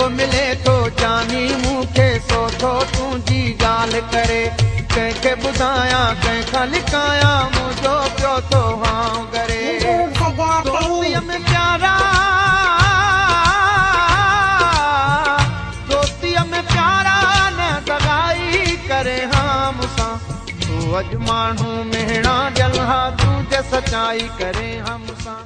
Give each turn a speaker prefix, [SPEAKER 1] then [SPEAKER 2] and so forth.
[SPEAKER 1] जेको मिले थो जानी मूंखे सो थो तुंहिंजी ॻाल्हि करे कंहिंखे ॿुधायां कंहिंखां लिकायां मुंहिंजो पियो थो हां करे दोस्तीअ में प्यारा दोस्तीअ में प्यारा न दगाई करे हां मूंसां तूं अॼु माण्हू मेणा ॼल हा तुंहिंजे सचाई करे हां मूंसां